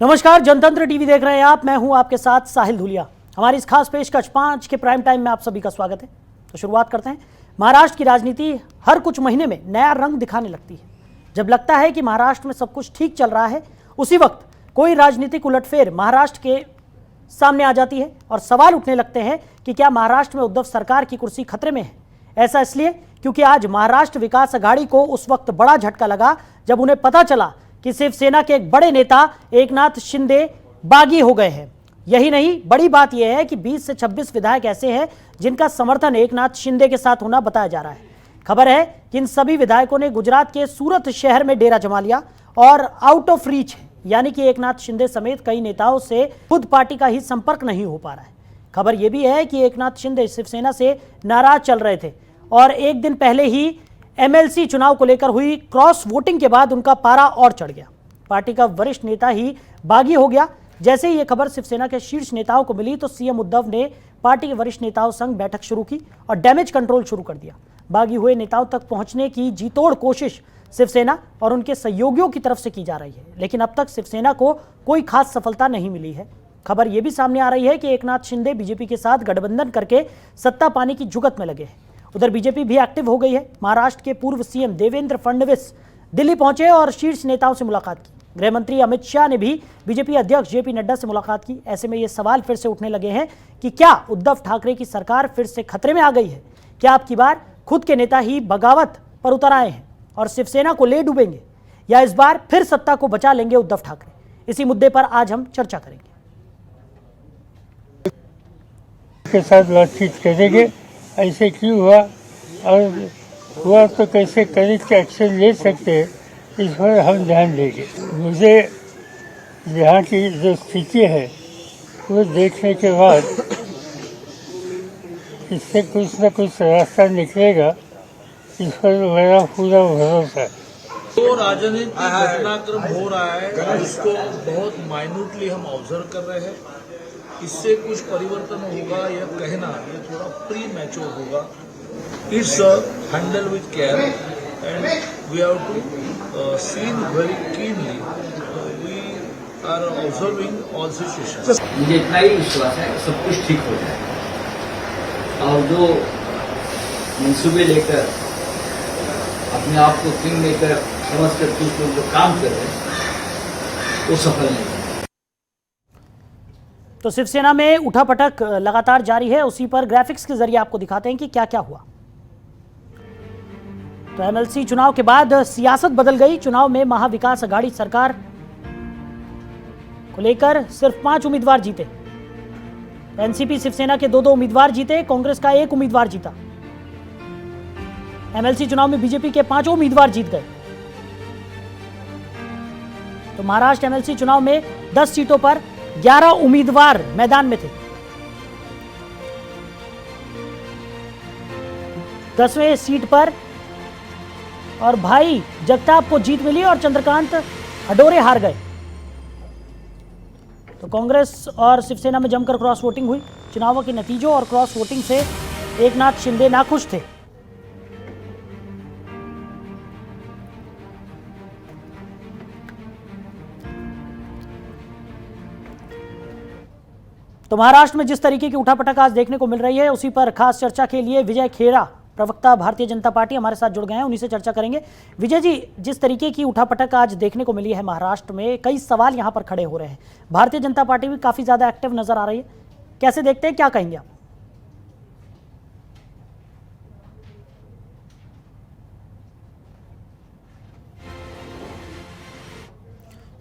नमस्कार, जनतंत्र टीवी देख रहे हैं आप। मैं हूं आपके साथ साहिल धुलिया। हमारी इस खास पेशकश 5 के प्राइम टाइम में आप सभी का स्वागत है। तो शुरुआत करते हैं। महाराष्ट्र की राजनीति हर कुछ महीने में नया रंग दिखाने लगती है। जब लगता है कि महाराष्ट्र में सब कुछ ठीक चल रहा है, उसी वक्त कोई राजनीतिक उलटफेर महाराष्ट्र के सामने आ जाती है और सवाल उठने लगते हैं कि क्या महाराष्ट्र में उद्धव सरकार की कुर्सी खतरे में है। ऐसा इसलिए क्योंकि आज महाराष्ट्र विकास अघाड़ी को उस वक्त बड़ा झटका लगा जब उन्हें पता चला कि शिवसेना के एक बड़े नेता एकनाथ शिंदे बागी हो गए हैं। यही नहीं, बड़ी बात यह है कि 20 से 26 विधायक ऐसे हैं जिनका समर्थन एकनाथ शिंदे के साथ होना बताया जा रहा है। खबर है कि इन सभी विधायकों ने गुजरात के सूरत शहर में डेरा जमा लिया और आउट ऑफ रीच है, यानी कि एकनाथ शिंदे समेत कई नेताओं से खुद पार्टी का ही संपर्क नहीं हो पा रहा है। खबर यह भी है कि एकनाथ शिंदे शिवसेना से नाराज चल रहे थे और एक दिन पहले ही एमएलसी चुनाव को लेकर हुई क्रॉस वोटिंग के बाद उनका पारा और चढ़ गया। पार्टी का वरिष्ठ नेता ही बागी हो गया। जैसे ही यह खबर शिवसेना के शीर्ष नेताओं को मिली तो सीएम उद्धव ने पार्टी के वरिष्ठ नेताओं संग बैठक शुरू की और डैमेज कंट्रोल शुरू कर दिया। बागी हुए नेताओं तक पहुंचने की जीतोड़ कोशिश शिवसेना और उनके सहयोगियों की तरफ से की जा रही है, लेकिन अब तक शिवसेना को कोई खास सफलता नहीं मिली है। खबर यह भी सामने आ रही है कि एकनाथ शिंदे बीजेपी के साथ गठबंधन करके सत्ता पाने की जुगत में लगे हैं। उधर बीजेपी भी एक्टिव हो गई है। महाराष्ट्र के पूर्व सीएम देवेंद्र फडणवीस दिल्ली पहुंचे और शीर्ष नेताओं से मुलाकात की। गृह मंत्री अमित शाह ने भी बीजेपी अध्यक्ष जेपी नड्डा से मुलाकात की। ऐसे में ये सवाल फिर से उठने लगे हैं कि क्या उद्धव ठाकरे की सरकार फिर से खतरे में आ गई है? क्या अब की बार खुद के नेता ही बगावत पर उतर आए हैं और शिवसेना को ले डूबेंगे, या इस बार फिर सत्ता को बचा लेंगे उद्धव ठाकरे? इसी मुद्दे पर आज हम चर्चा करेंगे। के साथ बातचीत करेंगे, ऐसे क्यों हुआ और हुआ तो कैसे करेक्ट एक्शन ले सकते हैं, इस पर हम ध्यान देंगे। मुझे यहाँ की जो स्थिति है वो देखने के बाद इससे कुछ न कुछ रास्ता निकलेगा, इस पर मेरा पूरा भरोसा है। तो राजनीतिक घटनाक्रम हो रहा है, उसको बहुत माइन्यूटली हम ऑब्जर्व कर रहे हैं। इससे कुछ परिवर्तन होगा यह कहना ये थोड़ा प्री मैच्योर होगा। It's handle with care and we have to seen very keenly. We are observing all situations. मुझे इतना ही विश्वास है कि सब कुछ ठीक हो जाएगा और जो मंसूबे लेकर अपने आप को किंग लेकर समझ कर कुछ लोग जो काम कर रहे हैं वो सफल नहीं। तो शिवसेना में उठापटक लगातार जारी है। उसी पर ग्राफिक्स के जरिए आपको दिखाते हैं कि क्या क्या हुआ। तो एमएलसी चुनाव के बाद सियासत बदल गई। चुनाव में महाविकास अघाड़ी सरकार को लेकर सिर्फ 5 उम्मीदवार जीते। एनसीपी शिवसेना के 2-2 उम्मीदवार जीते, कांग्रेस का 1 उम्मीदवार जीता। एमएलसी चुनाव में बीजेपी के 5 उम्मीदवार जीत गए। तो महाराष्ट्र एमएलसी चुनाव में 10 सीटों पर 11 उम्मीदवार मैदान में थे। 10वें सीट पर और भाई जगताप को जीत मिली और चंद्रकांत हडोरे हार गए। तो कांग्रेस और शिवसेना में जमकर क्रॉस वोटिंग हुई। चुनावों के नतीजों और क्रॉस वोटिंग से एकनाथ शिंदे नाखुश थे। तो महाराष्ट्र में जिस तरीके की उठापटक आज देखने को मिल रही है, उसी पर खास चर्चा के लिए विजय खेरा, प्रवक्ता भारतीय जनता पार्टी, हमारे साथ जुड़ गए हैं। उन्हीं से चर्चा करेंगे। विजय जी, जिस तरीके की उठापटक आज देखने को मिली है महाराष्ट्र में, कई सवाल यहां पर खड़े हो रहे हैं। भारतीय जनता पार्टी भी काफी ज्यादा एक्टिव नजर आ रही है। कैसे देखते हैं, क्या कहेंगे आप?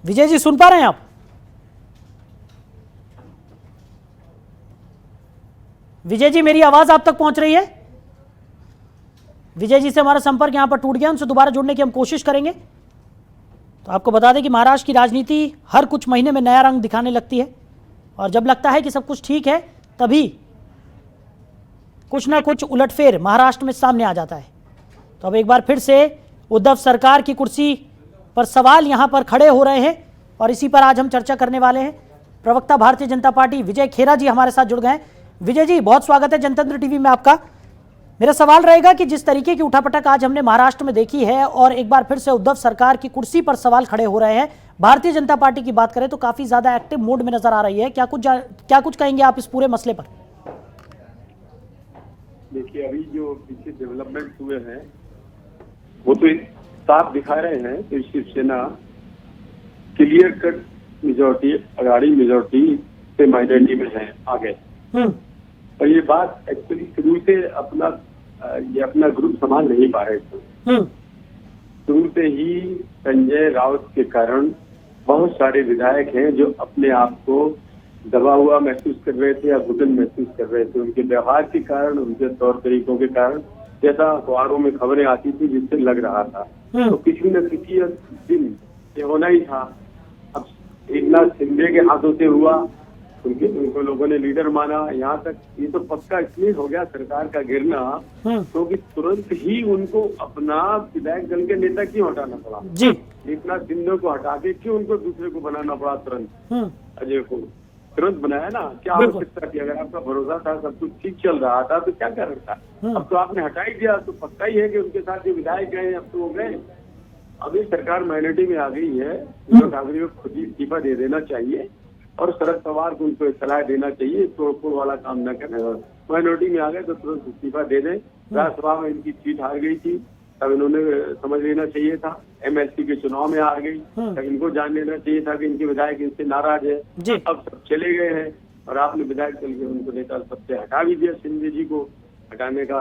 विजय जी, सुन पा रहे हैं आप? विजय जी, मेरी आवाज आप तक पहुंच रही है? विजय जी से हमारा संपर्क यहां पर टूट गया, उनसे दोबारा जुड़ने की हम कोशिश करेंगे। तो आपको बता दें कि महाराष्ट्र की राजनीति हर कुछ महीने में नया रंग दिखाने लगती है और जब लगता है कि सब कुछ ठीक है, तभी कुछ ना कुछ उलटफेर महाराष्ट्र में सामने आ जाता है। तो अब एक बार फिर से उद्धव सरकार की कुर्सी पर सवाल यहां पर खड़े हो रहे हैं और इसी पर आज हम चर्चा करने वाले हैं। प्रवक्ता भारतीय जनता पार्टी विजय खेरा जी हमारे साथ जुड़ गए हैं। विजय जी, बहुत स्वागत है जनतंत्र टीवी में आपका। मेरा सवाल रहेगा कि जिस तरीके की उठापटक आज हमने महाराष्ट्र में देखी है और एक बार फिर से उद्धव सरकार की कुर्सी पर सवाल खड़े हो रहे हैं, भारतीय जनता पार्टी की बात करें तो काफी ज्यादा एक्टिव मोड में नजर आ रही है। क्या कुछ कहेंगे आप इस पूरे मसले पर? देखिए, अभी जो पीछे डेवलपमेंट हुए हैं वो तो साफ दिखा रहे हैं कि शिवसेना क्लियर कट मेजोरिटी, अगाड़ी मेजोरिटी से माइनॉरिटी में है आगे। और ये बात एक्चुअली शुरू से अपना ग्रुप संभाल नहीं पा रहे थे। शुरू से ही संजय राउत के कारण बहुत सारे विधायक हैं जो अपने आप को दबा हुआ महसूस कर रहे थे या घुटन महसूस कर रहे थे। उनके व्यवहार के कारण, उनके तौर तरीकों के कारण, जैसा अखबारों में खबरें आती थी जिससे लग रहा था तो किसी न किसी दिन ये होना ही था। अब एकनाथ शिंदे के हाथों से हुआ, उनको लोगों ने लीडर माना, यहाँ तक ये तो पक्का इसलिए हो गया सरकार का गिरना क्योंकि तुरंत ही उनको अपना विधायक दल के नेता क्यों हटाना पड़ा जी। एकनाथ शिंदे को हटा के क्यों उनको दूसरे को बनाना पड़ा तुरंत? अजय को तुरंत बनाया ना, क्या आवश्यकता थी? अगर आपका भरोसा था, सब कुछ ठीक चल रहा था तो क्या कर रहा था? अब तो आपने हटा ही दिया, तो पक्का ही है कि उनके साथ जो विधायक गए अब तो हो गए। अभी सरकार माइनॉरिटी में आ गई है, उद्धव ठाकरे को खुद ही इस्तीफा दे देना चाहिए और शरद पवार को उनको सलाह देना चाहिए, तोड़फोड़ वाला काम न करने। माइनॉरिटी में आ गए तो तुरंत इस्तीफा दे दें। राज्यसभा में इनकी सीट हार गई थी, तब इन्होंने समझ लेना चाहिए था। एमएलसी के चुनाव में हार गई, तब इनको जान लेना चाहिए था कि इनके विधायक इनसे नाराज है। अब सब चले गए हैं और आपने विधायक दल के उनको नेता सबसे हटा भी दिया। शिंदे जी को हटाने का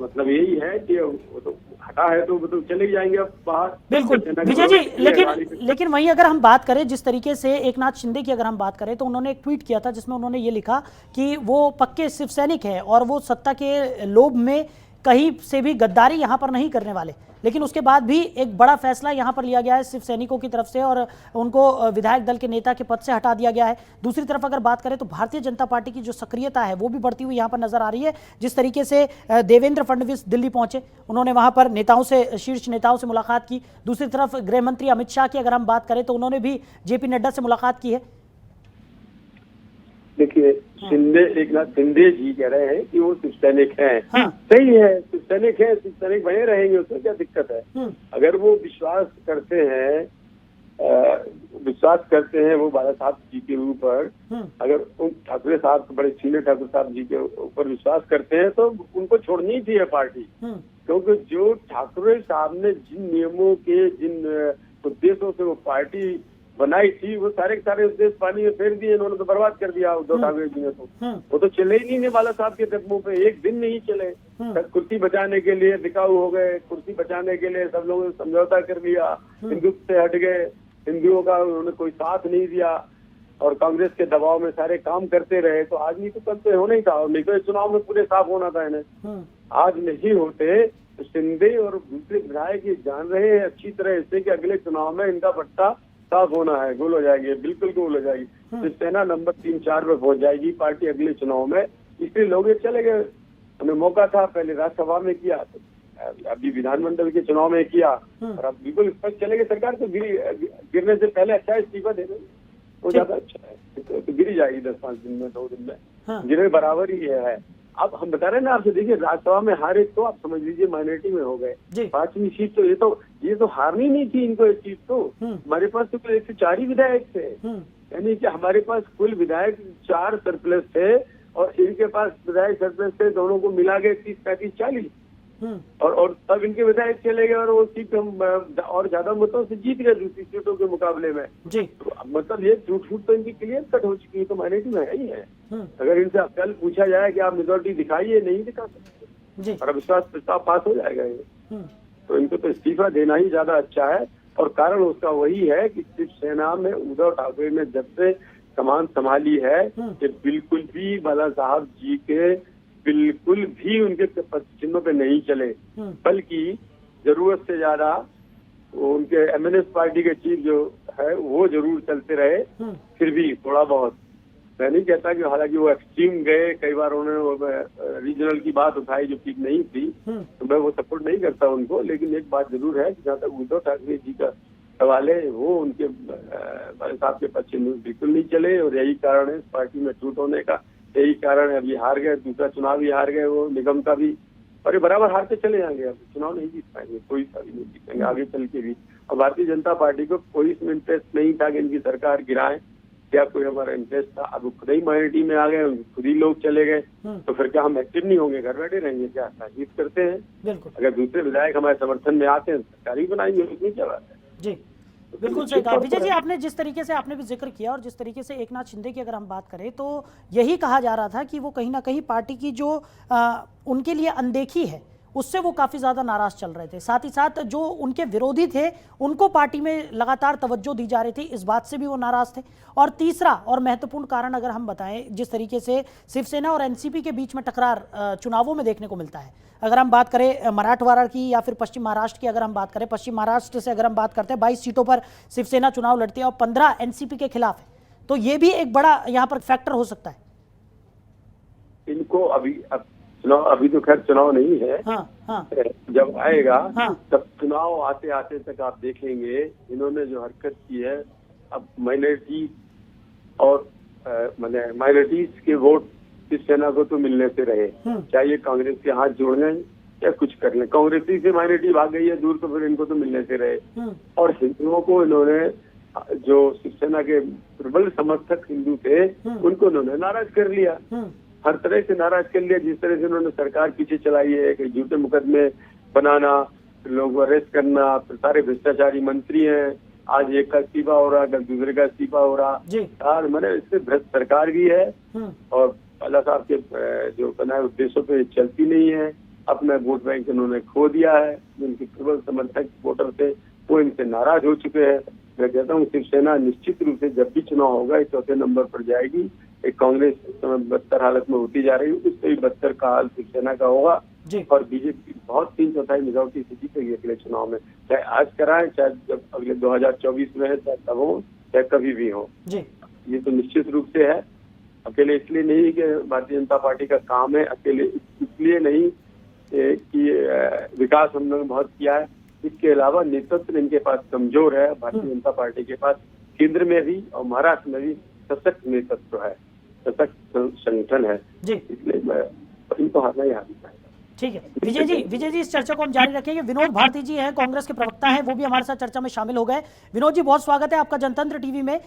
मतलब यही है कि वो तो हटा है तो वो तो चले जाएंगे अब बाहर। बिल्कुल विजय जी, लेकिन वहीं अगर हम बात करें जिस तरीके से एकनाथ शिंदे की अगर हम बात करें तो उन्होंने एक ट्वीट किया था जिसमें उन्होंने ये लिखा कि वो पक्के शिव सैनिक हैं और वो सत्ता के लोभ में कहीं से भी गद्दारी यहाँ पर नहीं करने वाले। लेकिन उसके बाद भी एक बड़ा फैसला यहाँ पर लिया गया है शिव सैनिकों की तरफ से और उनको विधायक दल के नेता के पद से हटा दिया गया है। दूसरी तरफ अगर बात करें तो भारतीय जनता पार्टी की जो सक्रियता है वो भी बढ़ती हुई यहाँ पर नजर आ रही है। जिस तरीके से देवेंद्र फडणवीस दिल्ली पहुंचे, उन्होंने वहां पर नेताओं से, शीर्ष नेताओं से मुलाकात की। दूसरी तरफ गृह मंत्री अमित शाह की अगर हम बात करें तो उन्होंने भी जेपी नड्डा से मुलाकात की है। देखिए, एकनाथ शिंदे जी कह रहे हैं कि वो शिव सैनिक हैं। सही है, शिव सैनिक है, शिव सैनिक बने रहेंगे, उसमें क्या दिक्कत है? अगर वो विश्वास करते हैं वो बाला साहब जी के ऊपर, अगर उन ठाकरे साहब, बड़े सीनियर ठाकुर साहब जी के ऊपर विश्वास करते हैं तो उनको छोड़नी चाहिए पार्टी। क्योंकि जो ठाकरे साहब ने जिन नियमों के, जिन उद्देश्यों से वो पार्टी बनाई थी, वो सारे के सारे उद्देश्य पानी में फेर दिए इन्होंने, तो बर्बाद कर दिया उद्धव ठाकरे जी ने। तो वो तो चले ही नहीं बाला साहब के कदमों पे, एक दिन नहीं चले। कुर्सी बचाने के लिए बिकाऊ हो गए, कुर्सी बचाने के लिए सब लोगों ने समझौता कर लिया, हिंदुत्व से हट गए, हिंदुओं का उन्होंने कोई साथ नहीं दिया और कांग्रेस के दबाव में सारे काम करते रहे। तो आज नहीं तो कल तो होना ही था, नहीं तो चुनाव में पूरे साफ होना था इन्हें। आज नहीं होते तो शिंदे और दूसरे विधायक ये जान रहे हैं अच्छी तरह इससे कि अगले चुनाव में इनका पट्टा साफ होना है, गोल हो जाएगी, बिल्कुल गोल हो जाएगी। शिवसेना नंबर 3-4 पे पहुंच जाएगी पार्टी अगले चुनाव में। इसलिए लोग चले गए, हमें मौका था, पहले राज्यसभा में किया, अभी विधानमंडल के चुनाव में किया और अब बिल्कुल स्पष्ट चले गए। सरकार तो गिरने से पहले अच्छा इस्तीफा दे देंगे, वो ज्यादा अच्छा है। तो गिरी जाएगी 10-5 दिन में, 2 दिन में, गिरे बराबर ही है। अब हम बता रहे हैं ना आपसे, देखिए राज्यसभा में हारे तो आप समझ लीजिए माइनॉरिटी में हो गए। 5वीं सीट तो ये तो हारनी नहीं थी इनको, एक सीट तो हमारे पास तो 104 ही विधायक थे, यानी कि हमारे पास कुल विधायक 4 सरप्लस थे और इनके पास विधायक सरप्लस थे, दोनों को मिला के 30, 35, 40 और तब इनके विधायक चले गए और वो सीट हम और ज्यादा मतों से जीत गए दूसरी सीटों के मुकाबले में। तो मतलब ये झूठ तो इनकी क्लियर कट हो चुकी है, तो माइनॉरिटी में ही है। अगर इनसे कल पूछा जाए कि आप मेजोरिटी दिखाइए, नहीं दिखा सकते और अविश्वास प्रस्ताव पास हो जाएगा ये। तो इनको तो इस्तीफा देना ही ज्यादा अच्छा है और कारण उसका वही है कि शिवसेना में उद्धव ठाकरे ने जब से कमान संभाली है कि बिल्कुल भी बाला साहब जी के बिल्कुल भी उनके चिन्हों पे नहीं चले, बल्कि जरूरत से ज्यादा उनके एमएनएस पार्टी के चीफ जो है वो जरूर चलते रहे। फिर भी थोड़ा बहुत, मैं नहीं कहता कि हालांकि वो एक्सट्रीम गए, कई बार उन्होंने रीजनल की बात उठाई जो ठीक नहीं थी, तो मैं वो सपोर्ट नहीं करता उनको। लेकिन एक बात जरूर है कि जहाँ तक उद्धव ठाकरे जी का सवाल है, वो उनके बाला साहब के पक्ष में बिल्कुल नहीं चले और यही कारण है इस पार्टी में टूट होने का, यही कारण है। अभी हार गए, दूसरा चुनाव भी हार गए, वो निगम का भी और ये बराबर हारते चले जाएंगे। अब चुनाव नहीं जीत पाएंगे, कोई सा भी नहीं जीतेंगे आगे चल के भी। और भारतीय जनता पार्टी को कोई इसमें इंटरेस्ट नहीं था कि इनकी सरकार गिराएं, क्या कोई हमारा इंटरेस्ट था। अब खुद ही माइनॉरिटी में आ गए, खुद ही लोग चले गए, तो फिर क्या हम एक्टिव नहीं होंगे, घर बैठे रहेंगे क्या? ताकीद करते हैं। बिल्कुल अगर दूसरे विधायक हमारे समर्थन में आते हैं, सरकार ही बनाएंगे, उसमें क्या बात है। जी, बिल्कुल सही कहा विजय जी आपने। जिस तरीके से आपने भी जिक्र किया और जिस तरीके से एकनाथ शिंदे की अगर हम बात करें तो यही कहा जा रहा था कि वो कहीं ना कहीं पार्टी की जो उनके लिए अनदेखी है उससे वो काफ़ी ज़्यादा नाराज़ चल रहे थे। साथ ही साथ जो उनके विरोधी थे उनको पार्टी में लगातार तवज्जो दी जा रही थी, इस बात से भी वो नाराज़ थे। और तीसरा और महत्वपूर्ण कारण अगर हम बताएं, जिस तरीके से शिवसेना और एनसीपी के बीच में टकरार चुनावों में देखने को मिलता है। अगर हम बात करें मराठवाड़ा की या फिर पश्चिम महाराष्ट्र की, अगर हम बात करें पश्चिम महाराष्ट्र से अगर हम बात करते हैं 22 सीटों पर शिवसेना चुनाव लड़ती है और 15 एनसीपी के खिलाफ है, तो ये भी एक बड़ा यहाँ पर फैक्टर हो सकता है। इनको अभी तो खैर चुनाव नहीं है। हाँ। जब आएगा हाँ। तब चुनाव आते आते तक आप देखेंगे इन्होंने जो हरकत की है। अब माइनॉरिटी और माइनॉरिटीज के वोट शिवसेना को तो मिलने से रहे, चाहे ये कांग्रेस के हाथ जोड़ लें या कुछ कर लें। कांग्रेसी से माइनॉरिटी भाग गई है दूर, तो फिर इनको तो मिलने से रहे। और हिंदुओं को इन्होंने, जो शिवसेना के प्रबल समर्थक हिंदू थे, उनको इन्होंने नाराज कर लिया, हर तरह से नाराज कर लिया। जिस तरह से उन्होंने सरकार पीछे चलाई है कि झूठे मुकदमे बनाना, लोगों को अरेस्ट करना, सारे भ्रष्टाचारी मंत्री हैं, आज एक का इस्तीफा हो रहा, कल दूसरे का इस्तीफा हो रहा। यार मैंने इससे भ्रष्ट सरकार भी है और अल्लाह साहब के जो बनाए उद्देश्यों पे चलती नहीं है। अपना वोट बैंक इन्होंने खो दिया है। उनके प्रबल समर्थक वोटर थे वो इनसे नाराज हो चुके हैं। मैं कहता हूँ शिवसेना निश्चित रूप से जब भी चुनाव होगा ये चौथे नंबर पर जाएगी। एक कांग्रेस बदतर हालत में होती जा रही है, उससे भी बदतर का हाल शिवसेना का होगा। और बीजेपी बहुत 3/4 मेजॉरिटी से जीतेगी अगले चुनाव में, चाहे आज कराए, चाहे जब अगले 2024 में है, चाहे तब हो, चाहे कभी भी हो। ये तो निश्चित रूप से है। अकेले इसलिए नहीं कि भारतीय जनता पार्टी का काम है, अकेले इसलिए नहीं कि विकास हम लोगों ने बहुत किया है, इसके अलावा नेतृत्व इनके पास कमजोर है। भारतीय जनता पार्टी के पास केंद्र में भी और महाराष्ट्र में भी सशक्त नेतृत्व है, सशक्त संगठन है, इसलिए इनको हारना ही हारना है। ठीक है विजय जी इस चर्चा को हम जारी रखेंगे। विनोद भारती जी हैं, कांग्रेस के प्रवक्ता हैं, वो भी हमारे साथ चर्चा में शामिल हो गए। विनोद जी बहुत स्वागत है आपका जनतंत्र टीवी में।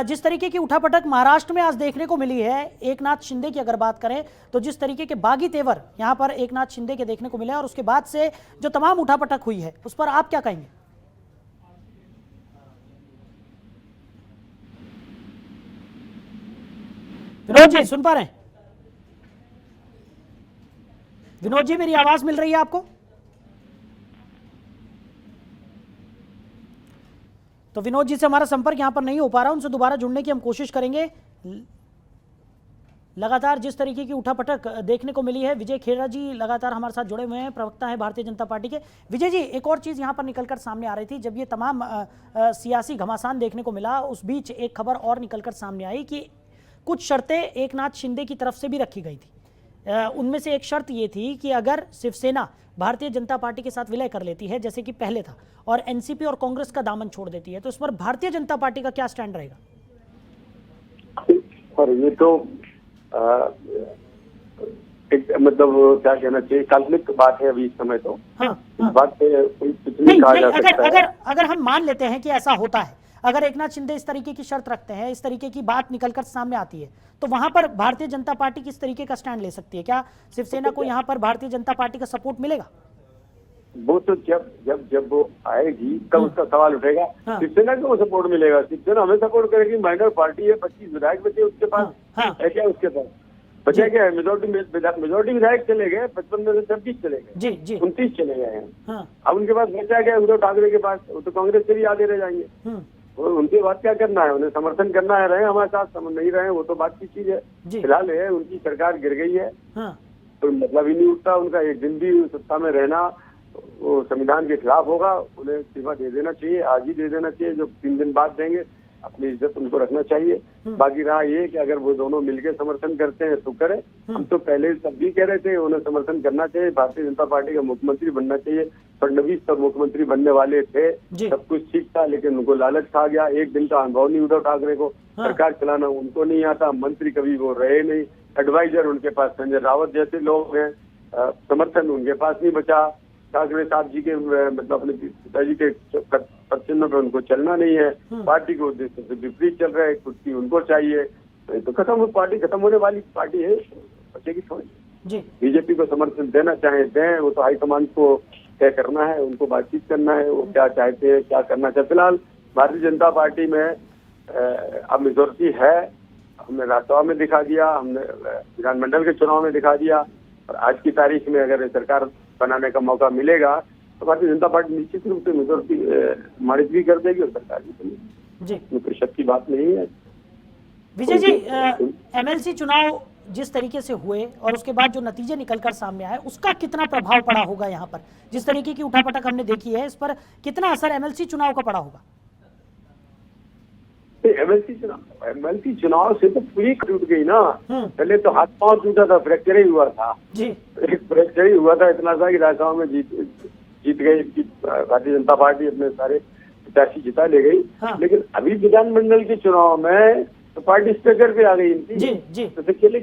जिस तरीके की उठापटक महाराष्ट्र में आज देखने को मिली है, एकनाथ शिंदे की अगर बात करें तो जिस तरीके के बागी तेवर यहाँ पर एकनाथ शिंदे के देखने को मिले और उसके बाद से जो तमाम उठापटक हुई है उस पर आप क्या कहेंगे? विनोद जी सुन पा रहे हैं? विनोद जी मेरी आवाज मिल रही है आपको? तो विनोद जी से हमारा संपर्क यहां पर नहीं हो पा रहा, उनसे दोबारा जुड़ने की हम कोशिश करेंगे। लगातार जिस तरीके की उठापटक देखने को मिली है, विजय खेड़ा जी लगातार हमारे साथ जुड़े हुए हैं, प्रवक्ता हैं भारतीय जनता पार्टी के। विजय जी एक और चीज़ यहां पर निकलकर सामने आ रही थी, जब ये तमाम सियासी घमासान देखने को मिला, उस बीच एक खबर और निकलकर सामने आई कि कुछ शर्तें एकनाथ शिंदे की तरफ से भी रखी गई थी। उनमें से एक शर्त ये थी कि अगर शिवसेना भारतीय जनता पार्टी के साथ विलय कर लेती है जैसे कि पहले था और एनसीपी और कांग्रेस का दामन छोड़ देती है, तो इस पर भारतीय जनता पार्टी का क्या स्टैंड रहेगा? और ये तो एक मतलब क्या कहना चाहिए, काल्पनिक बात है अभी इस समय तो। बात पे कोई कुछ नहीं कहा जा सकता है। अगर हम मान लेते हैं कि ऐसा होता है, अगर एकनाथ शिंदे इस तरीके की शर्त रखते हैं, इस तरीके की बात निकलकर सामने आती है, तो वहां पर भारतीय जनता पार्टी किस तरीके का स्टैंड ले सकती है? क्या शिवसेना को यहां पर भारतीय जनता पार्टी का सपोर्ट मिलेगा? वो तो जब वो आएगी तब उसका सवाल उठेगा। शिवसेना को सपोर्ट मिलेगा, शिवसेना हमें सपोर्ट करेगी। माइनर पार्टी है, 25 विधायक बचे उसके पास, है क्या उसके पास? बचा क्या है? मेजोरिटी विधायक चले गए, 55 में से 26 चले गए, 29 चले गए हैं। अब उनके पास बचा क्या? उद्धव ठाकरे के पास, वो तो कांग्रेस से भी आगे रह जाएंगे। उनके बात क्या करना है? उन्हें समर्थन करना है, रहे हमारे साथ, नहीं रहे वो तो बात की चीज है। फिलहाल है उनकी सरकार गिर गई है, तो मतलब ही नहीं उठता उनका। एक दिन भी सत्ता में रहना वो संविधान के खिलाफ होगा। उन्हें इस्तीफा दे देना चाहिए, आज ही दे देना चाहिए। जो 3 दिन बाद देंगे, अपनी इज्जत उनको रखना चाहिए। बाकी रहा ये कि अगर वो दोनों मिलकर समर्थन करते हैं तो करें। हम तो पहले सब भी कह रहे थे उन्हें समर्थन करना चाहिए, भारतीय जनता पार्टी का मुख्यमंत्री बनना चाहिए। फडणवीस तब मुख्यमंत्री बनने वाले थे, सब कुछ ठीक था, लेकिन उनको लालच खा गया। एक दिन का अनुभव नहीं उद्धव ठाकरे को, सरकार चलाना उनको नहीं आता, मंत्री कभी वो रहे नहीं, एडवाइजर उनके पास संजय रावत जैसे लोग हैं, समर्थन उनके पास नहीं बचा। ठाकरे साहब जी के मतलब अपने पिताजी के चिन्ह पे उनको चलना नहीं है, पार्टी के उद्देश्य से विपरीत चल रहा है, कुर्सी उनको चाहिए, तो खत्म, पार्टी खत्म होने वाली पार्टी है, बचेगी थोड़ी। जी बीजेपी को समर्थन देना चाहे दें, वो तो हाईकमान को तय करना है, उनको बातचीत करना है, वो क्या चाहते हैं, क्या करना चाहते। फिलहाल भारतीय जनता पार्टी में अब मेजोरिटी है, हमने राज्यसभा में दिखा दिया, हमने विधानमंडल के चुनाव में दिखा दिया, और आज की तारीख में अगर सरकार बनाने का मौका मिलेगा तो भारतीय जनता पार्टी निश्चित रूप से मेजोरिटी मारित भी कर देगी और सरकार भी बनेगी। जी कोई शक की बात नहीं है। विजय जी, एमएलसी चुनाव जिस तरीके से हुए और उसके बाद जो नतीजे निकलकर सामने आए, उसका कितना प्रभाव पड़ा होगा यहाँ पर? जिस तरीके की उठापटक हमने देखी है, इस पर कितना असर एमएलसी चुनाव का पड़ा होगा? एमएलसी चुनाव से तो पूरी टूट गई ना। पहले तो हाथ पांव टूटा था, फ्रैक्चर ही हुआ था जी, एक फ्रैक्चर ही हुआ था, इतना सा कि राज्यसभा में जीत गई भारतीय जनता पार्टी, अपने सारे 85 जिता ले गई। हाँ। लेकिन अभी विधानमंडल के चुनाव में तो पार्टी स्ट्रक्चर पे आ गई इनकी। जी जी तो खेल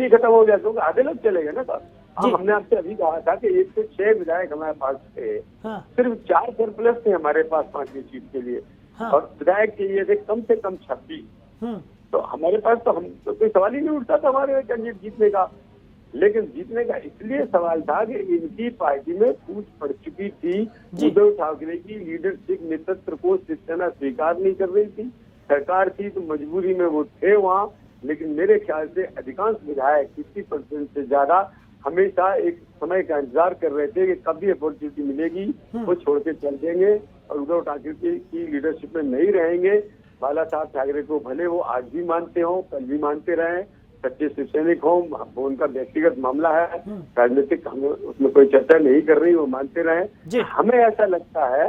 ही खत्म हो गया, क्योंकि आधे लोग चले गए ना सर। हमने आपसे अभी कहा था कि 1 से 6 विधायक हमारे पास थे, हाँ। सिर्फ 4 सरप्लस थे हमारे पास 5वीं सीट के लिए, हाँ। और विधायक चाहिए थे कम से कम 26। तो हमारे पास तो हम तो कोई सवाल ही नहीं उठता था हमारे कैंडिडेट जीतने का। लेकिन जीतने का इसलिए सवाल था कि इनकी पार्टी में फूट पड़ चुकी थी, उद्धव ठाकरे की लीडरशिप नेतृत्व को शिवसेना स्वीकार नहीं कर रही थी, सरकार थी तो मजबूरी में वो थे वहाँ। लेकिन मेरे ख्याल से अधिकांश विधायक 50% से ज्यादा हमेशा एक समय का इंतजार कर रहे थे कि कब भी अपॉर्चुनिटी मिलेगी वो छोड़ के चल देंगे और उद्धव ठाकरे की लीडरशिप में नहीं रहेंगे। बाला साहब ठाकरे को भले वो आज भी मानते हो, कल भी मानते रहे, सच्चे शिवसैनिक हो, वो उनका व्यक्तिगत मामला है, राजनीतिक हम उसमें कोई चर्चा नहीं कर रही, वो मानते रहे। हमें ऐसा लगता है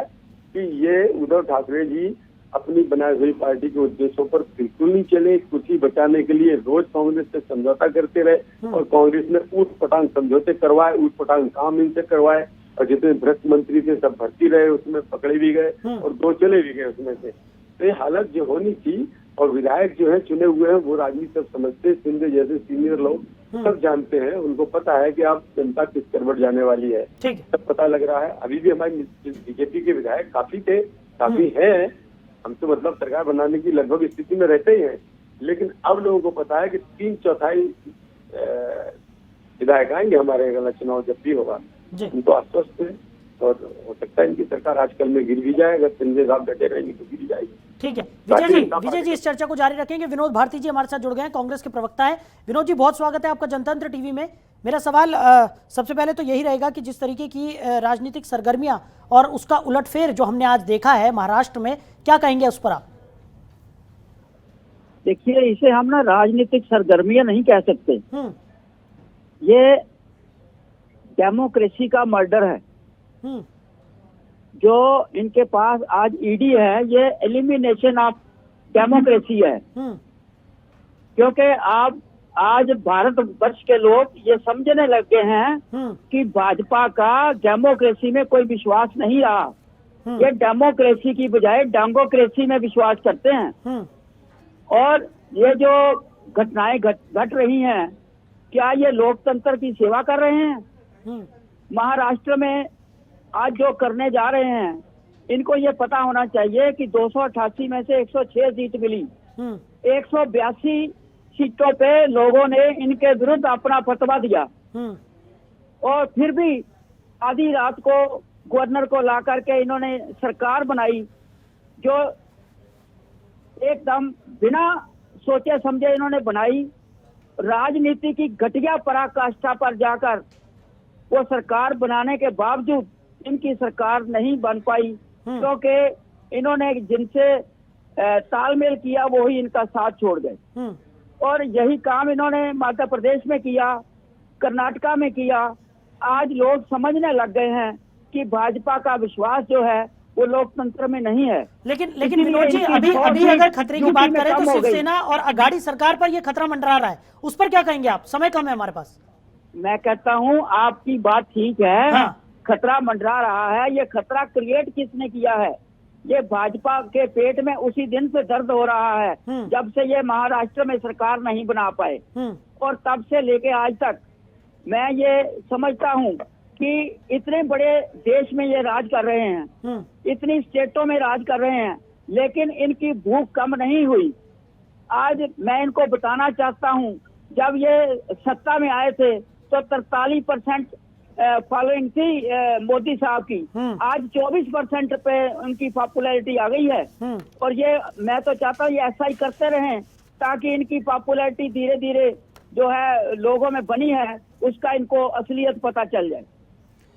कि ये उद्धव ठाकरे जी अपनी बनाई हुई पार्टी के उद्देश्यों पर बिल्कुल नहीं चले। कुर्सी बचाने के लिए रोज कांग्रेस से समझौता करते रहे और कांग्रेस ने ऊट पटांग समझौते करवाए, ऊट पटांग काम इनसे करवाए, और जितने भ्रष्ट मंत्री थे सब भर्ती रहे, उसमें पकड़े भी गए और 2 चले भी गए उसमें से। तो ये हालत जो होनी थी, और विधायक जो है चुने हुए हैं वो राजनीति सब समझते, सिंधे जैसे सीनियर लोग सब जानते हैं, उनको पता है कि आप जनता किस करवट जाने वाली है, सब पता लग रहा है। अभी भी हमारी बीजेपी के विधायक काफी थे, काफी हैं, हम तो मतलब सरकार बनाने की लगभग स्थिति में रहते ही हैं। लेकिन अब लोगों को पता है कि 3/4 विधायक आएंगे हमारे अगला चुनाव जब भी होगा, उनको आश्वस्त है, और हो सकता है इनकी सरकार आजकल में गिर भी जाए, अगर संजय साहब डटे रहेंगे तो गिर जाएगी। ठीक है विजय जी इस चर्चा को जारी रखेंगे। विनोद भारती जी हमारे साथ जुड़ गए हैं, कांग्रेस के प्रवक्ता है। विनोद जी, बहुत स्वागत है आपका जनतंत्र टीवी में। मेरा सवाल सबसे पहले तो यही रहेगा कि जिस तरीके की राजनीतिक सरगर्मियां और उसका उलटफेर जो हमने आज देखा है महाराष्ट्र में, क्या कहेंगे उस पर आप? देखिए, इसे हम ना राजनीतिक सरगर्मियां नहीं कह सकते, ये डेमोक्रेसी का मर्डर है। जो इनके पास आज ईडी है, ये एलिमिनेशन ऑफ डेमोक्रेसी है। क्योंकि आप आज भारत वर्ष के लोग ये समझने लग गए हैं कि भाजपा का डेमोक्रेसी में कोई विश्वास नहीं रहा। ये डेमोक्रेसी की बजाय डेंगोक्रेसी में विश्वास करते हैं। और ये जो घटनाएं घट रही हैं, क्या ये लोकतंत्र की सेवा कर रहे हैं? महाराष्ट्र में आज जो करने जा रहे हैं, इनको ये पता होना चाहिए कि 288 में से 106 सीट मिली, 182 सीटों पे लोगों ने इनके विरुद्ध अपना फतवा दिया, और फिर भी आधी रात को गवर्नर को ला करके इन्होंने सरकार बनाई, जो एकदम बिना सोचे समझे इन्होंने बनाई। राजनीति की घटिया पराकाष्ठा पर जाकर वो सरकार बनाने के बावजूद इनकी सरकार नहीं बन पाई, क्योंकि इन्होंने जिनसे तालमेल किया वो ही इनका साथ छोड़ गए। और यही काम इन्होंने मध्य प्रदेश में किया, कर्नाटका में किया। आज लोग समझने लग गए हैं कि भाजपा का विश्वास जो है वो लोकतंत्र में नहीं है। लेकिन विनोद जी, अभी अगर खतरे की बात करें तो शिवसेना और अघाड़ी सरकार पर यह खतरा मंडरा रहा है, उस पर क्या कहेंगे आप? समय कम है हमारे पास। मैं कहता हूँ आपकी बात ठीक है। हाँ। खतरा मंडरा रहा है, ये खतरा क्रिएट किसने किया है? ये भाजपा के पेट में उसी दिन से दर्द हो रहा है जब से ये महाराष्ट्र में सरकार नहीं बना पाए, और तब से लेके आज तक मैं ये समझता हूँ कि इतने बड़े देश में ये राज कर रहे हैं, इतनी स्टेटों में राज कर रहे हैं, लेकिन इनकी भूख कम नहीं हुई। आज मैं इनको बताना चाहता हूँ, जब ये सत्ता में आए थे तो 43% फॉलोइंग थी मोदी साहब की, आज 24% पे उनकी पॉपुलैरिटी आ गई है। और ये मैं तो चाहता हूँ ये ऐसा ही करते रहें, ताकि इनकी पॉपुलैरिटी धीरे धीरे जो है लोगों में बनी है उसका इनको असलियत पता चल जाए।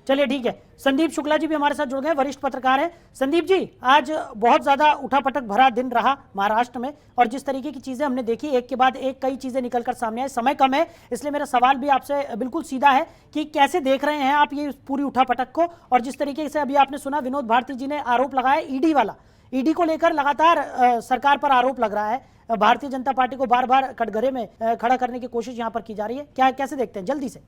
चलिए ठीक है, संदीप शुक्ला जी भी हमारे साथ जुड़ गए, वरिष्ठ पत्रकार हैं। संदीप जी, आज बहुत ज्यादा उठापटक भरा दिन रहा महाराष्ट्र में, और जिस तरीके की चीजें हमने देखी, एक के बाद एक कई चीजें निकलकर सामने आई। समय कम है, इसलिए मेरा सवाल भी आपसे बिल्कुल सीधा है कि कैसे देख रहे हैं आप ये पूरी उठापटक को, और जिस तरीके से अभी आपने सुना विनोद भारती जी ने आरोप लगाया ईडी वाला, ईडी को लेकर लगातार सरकार पर आरोप लग रहा है, भारतीय जनता पार्टी को बार बार कटघरे में खड़ा करने की कोशिश यहाँ पर की जा रही है, क्या कैसे देखते हैं जल्दी से?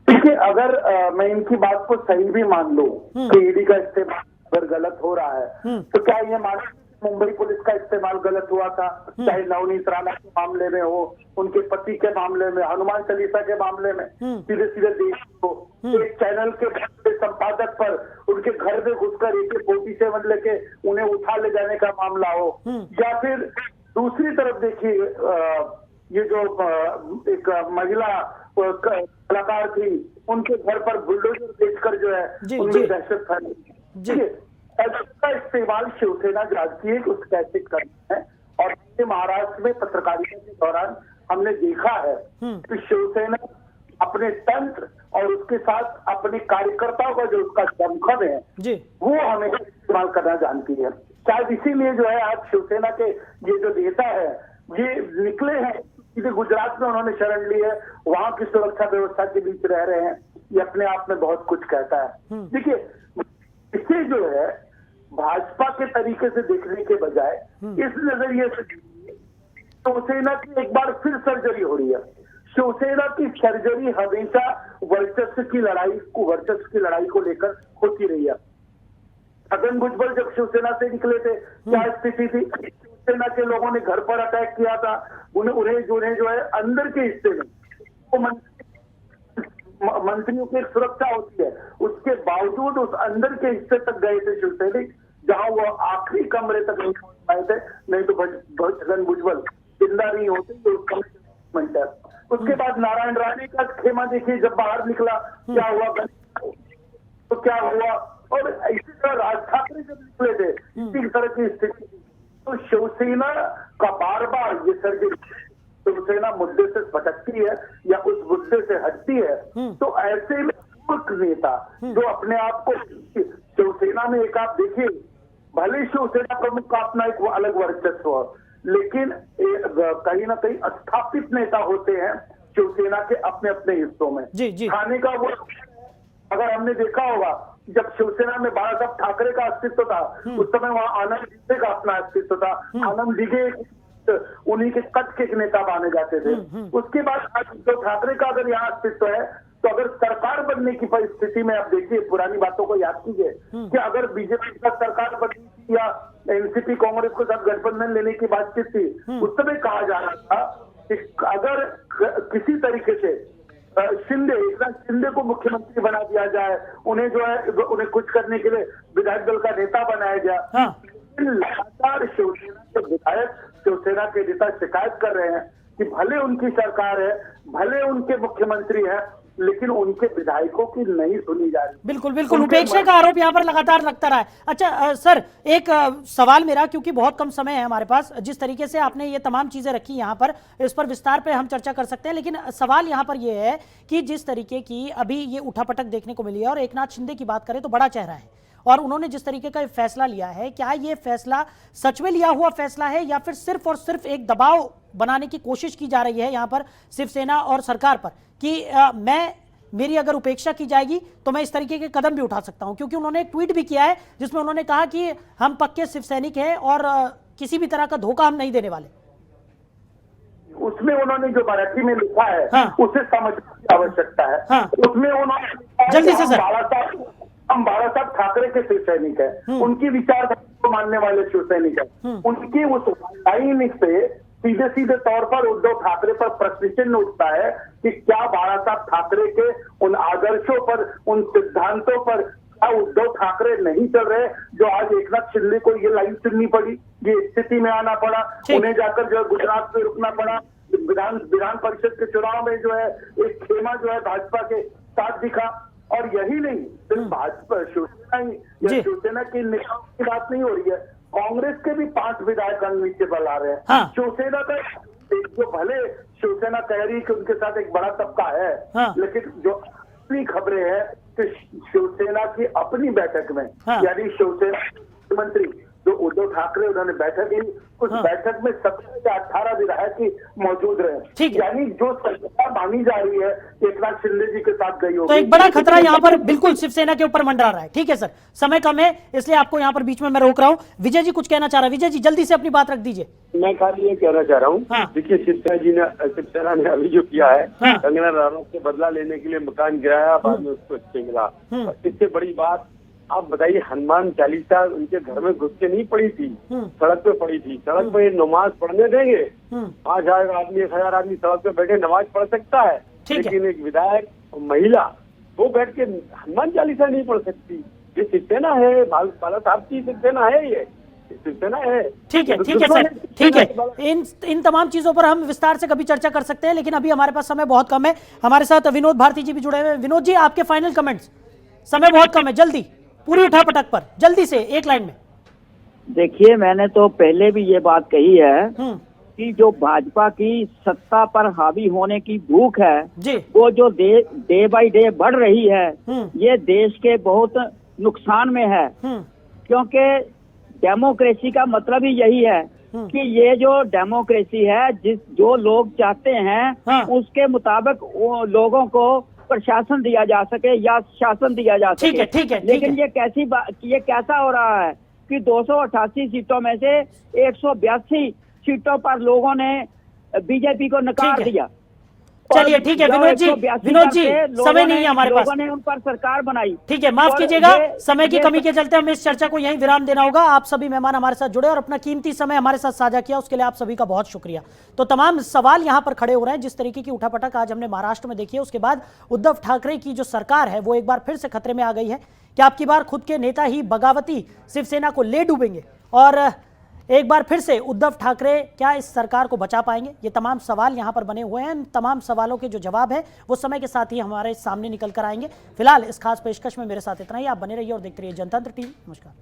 देखिए, अगर मैं इनकी बात को सही भी मान लूं कि ईडी का इस्तेमाल अगर गलत हो रहा है, तो क्या ये माना मुंबई पुलिस का इस्तेमाल गलत हुआ था? चाहे नवनीत राणा के मामले में हो, उनके पति के मामले में, हनुमान चालीसा के मामले में, सीधे सीधे देश को एक चैनल के संपादक पर उनके घर में घुसकर AK-47 लेके उन्हें उठा ले जाने का मामला हो, या फिर दूसरी तरफ देखिए ये जो एक महिला कलाकार थी, उनके घर पर बुलडोजर देखकर जो है उनमें दहशत फैली। का इस्तेमाल शिवसेना जानती है कि उस कैसे करना है, और महाराष्ट्र में पत्रकारिता के दौरान हमने देखा है कि शिवसेना अपने तंत्र और उसके साथ अपने कार्यकर्ताओं का जो उसका दमखम है वो हमेशा इस्तेमाल करना जानती है। शायद इसीलिए जो है आज शिवसेना के ये जो नेता है ये निकले हैं, सीधे गुजरात में उन्होंने शरण ली है, वहां की सुरक्षा व्यवस्था के बीच रह रहे हैं, ये अपने आप में बहुत कुछ कहता है। देखिए, इसे जो है भाजपा के तरीके से देखने के बजाय इस नजरिए से शिवसेना की एक बार फिर सर्जरी हो रही है। शिवसेना की सर्जरी हमेशा वर्चस्व की लड़ाई को लेकर होती रही है। छगन भुजबल जब शिवसेना से निकले थे क्या स्थिति थी? शिवसेना के लोगों ने घर पर अटैक किया था, उन्हें जो है अंदर के हिस्से में तो मंत्रियों की एक सुरक्षा होती है, उसके बावजूद उस अंदर के हिस्से तक गए थे शिवसैनिक, जहां वो आखिरी कमरे तक नहीं पहुंच पाए थे, नहीं तो छगन भुजबल जिंदा नहीं होते। उसके बाद नारायण राणे का खेमा देखिए, जब बाहर निकला क्या हुआ, तो क्या हुआ, और इसी तरह राज ठाकरे जब निकले थे इसी तरह की स्थिति। तो शिवसेना का बार बार ये सर्जरी, शिवसेना मुद्दे से भटकती है या उस मुद्दे से हटती है, तो ऐसे में मूर्ख नेता जो अपने आप को शिवसेना में, एक आप देखिए भले शिवसेना प्रमुख का अपना एक अलग वर्चस्व हो, लेकिन कहीं ना कहीं स्थापित नेता होते हैं शिवसेना के अपने अपने हिस्सों में। खाने का वो, अगर हमने देखा होगा जब शिवसेना में बाला साहब ठाकरे का अस्तित्व था, उस समय वहां आनंद दिघे का अपना अस्तित्व था, आनंद दिघे उन्हीं के कट के नेता माने जाते थे। उसके बाद उद्धव ठाकरे का अगर यहाँ अस्तित्व है, तो अगर सरकार बनने की परिस्थिति में आप देखिए, पुरानी बातों को याद कीजिए कि अगर बीजेपी के साथ सरकार बननी थी या एनसीपी कांग्रेस के साथ गठबंधन लेने की बातचीत थी, उस समय कहा जा रहा था कि अगर किसी तरीके से एकनाथ शिंदे को मुख्यमंत्री बना दिया जाए, उन्हें जो है उन्हें कुछ करने के लिए विधायक दल का नेता बनाया गया। लगातार शिवसेना के विधायक, शिवसेना के नेता शिकायत कर रहे हैं कि भले उनकी सरकार है, भले उनके मुख्यमंत्री है, लेकिन उनके विधायकों की नहीं सुनी जा रही। बिल्कुल बिल्कुल, उपेक्षा का आरोप यहाँ पर लगातार लगता रहा है। अच्छा सर, एक सवाल मेरा, क्योंकि बहुत कम समय है हमारे पास, जिस तरीके से आपने ये तमाम चीजें रखी यहाँ पर, इस पर विस्तार पे हम चर्चा कर सकते हैं, लेकिन सवाल यहाँ पर ये है कि जिस तरीके की अभी ये उठापटक देखने को मिली है, और एकनाथ शिंदे की बात करें तो बड़ा चेहरा है, और उन्होंने जिस तरीके का फैसला लिया है, क्या ये फैसला सच में लिया हुआ फैसला है, या फिर सिर्फ और सिर्फ एक दबाव बनाने की कोशिश की जा रही है यहाँ पर शिवसेना और सरकार पर कि मेरी अगर उपेक्षा की जाएगी तो मैं इस तरीके के कदम भी उठा सकता हूं? क्योंकि उन्होंने एक ट्वीट भी किया है जिसमें उन्होंने कहा कि हम पक्के शिव सैनिक हैं और किसी भी तरह का धोखा हम नहीं देने वाले। उसमें उन्होंने जो मराठी में लिखा है उसे समझने की आवश्यकता है। उसमें उन्होंने जल्दी से सर, हम बाला साहब ठाकरे के शिव सैनिक है, उनकी विचारधारा को मानने वाले शिव सैनिक है, उनकी उस लाइन से सीधे सीधे तौर पर उद्धव ठाकरे पर प्रश्न चिन्ह उठता है कि क्या बाला साहब ठाकरे के उन आदर्शों पर, उन सिद्धांतों पर क्या उद्धव ठाकरे नहीं चल रहे, जो आज एकनाथ शिंदे को ये लाइन चुननी पड़ी, ये स्थिति में आना पड़ा, उन्हें जाकर जो है गुजरात में रुकना पड़ा, विधान परिषद के चुनाव में जो है एक खेमा जो है भाजपा के साथ दिखा। और यही नहीं, सिर्फ भाजपा शिवसेना ही या शिवसेना की नेताओं की बात नहीं हो रही है, कांग्रेस के भी 5 विधायक नीचे पर ला रहे हैं। हाँ। शिवसेना का जो भले शिवसेना कह रही है कि उनके साथ एक बड़ा तबका है, हाँ। लेकिन जो असली खबरें हैं कि शिवसेना की अपनी बैठक में, हाँ। यानी शिवसेना मुख्यमंत्री जो उद्धव ठाकरे उन्होंने बैठक ली, उस बैठक में 17 से 18 विधायक ही मौजूद रहे, यानी जो सरकार मानी जा रही है एकनाथ शिंदे जी के साथ गई होगी। तो एक बड़ा खतरा यहाँ पर बिल्कुल शिवसेना के ऊपर मंडरा रहा है। ठीक है सर, समय कम है इसलिए आपको यहाँ पर बीच में मैं रोक रहा हूँ। विजय जी कुछ कहना चाह रहा है, विजय जी जल्दी से अपनी बात रख दीजिए। मैं खाली ये कहना चाह रहा हूँ, देखिए शिवसेना ने अभी जो किया है, कंगना रनौत से बदला लेने के लिए मकान गिराया, बाद में उसको स्टे मिला। इससे बड़ी बात आप बताइए, हनुमान चालीसा उनके घर में घुस के नहीं पड़ी थी, सड़क पे पड़ी थी। सड़क पे नमाज पढ़ने देंगे? 5000 आदमी 1000 आदमी सड़क पे बैठे नमाज पढ़ सकता है, लेकिन एक विधायक महिला वो बैठ के हनुमान चालीसा नहीं पढ़ सकती। ये शिवसेना है, बाला साहब की शिवसेना है, ये शिवसेना है। ठीक है सर, ठीक है। इन तमाम चीजों पर हम विस्तार से कभी चर्चा कर सकते हैं, लेकिन अभी हमारे पास समय बहुत कम है। हमारे साथ विनोद भारती जी भी जुड़े हुए हैं। विनोद जी आपके फाइनल कमेंट्स, समय बहुत कम है, जल्दी पूरी उठापटक पर जल्दी से एक लाइन में। देखिए, मैंने तो पहले भी ये बात कही है कि जो भाजपा की सत्ता पर हावी होने की भूख है वो जो डे बाय डे बढ़ रही है, ये देश के बहुत नुकसान में है। क्योंकि डेमोक्रेसी का मतलब ही यही है कि ये जो डेमोक्रेसी है, जो लोग चाहते हैं उसके मुताबिक लोगों को प्रशासन दिया जा सके या शासन दिया जा सके। ठीक है। लेकिन ये कैसा हो रहा है कि 288 सीटों में से 182 सीटों पर लोगों ने बीजेपी को नकार दिया। चलिए ठीक है विनोद जी समय नहीं है हमारे पास, लोगों ने उन पर सरकार बनाई। ठीक है, माफ कीजिएगा, समय की कमी के चलते हमें इस चर्चा को यहीं विराम देना होगा। आप सभी मेहमान हमारे साथ जुड़े और अपना कीमती समय हमारे साथ साझा किया, उसके लिए आप सभी का बहुत शुक्रिया। तो तमाम सवाल यहां पर खड़े हो रहे हैं, जिस तरीके की उठापटक आज हमने महाराष्ट्र में देखी है, उसके बाद उद्धव ठाकरे की जो सरकार है वो एक बार फिर से खतरे में आ गई है। क्या आपकी बार खुद के नेता ही बगावती शिवसेना को ले डूबेंगे और एक बार फिर से उद्धव ठाकरे क्या इस सरकार को बचा पाएंगे? ये तमाम सवाल यहां पर बने हुए हैं। तमाम सवालों के जो जवाब है वो समय के साथ ही हमारे सामने निकल कर आएंगे। फिलहाल इस खास पेशकश में मेरे साथ इतना ही। आप बने रहिए और देखते रहिए जनतंत्र टीवी। नमस्कार।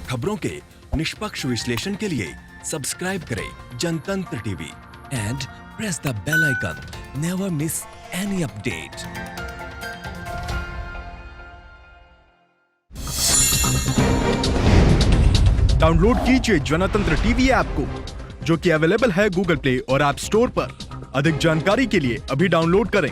खबरों के निष्पक्ष विश्लेषण के लिए सब्सक्राइब करें Jantantra TV and press the bell icon. Never miss any update. Download कीजिए जनतंत्र टीवी ऐप को, जो कि अवेलेबल है गूगल प्ले और ऐप स्टोर पर। अधिक जानकारी के लिए अभी डाउनलोड करें।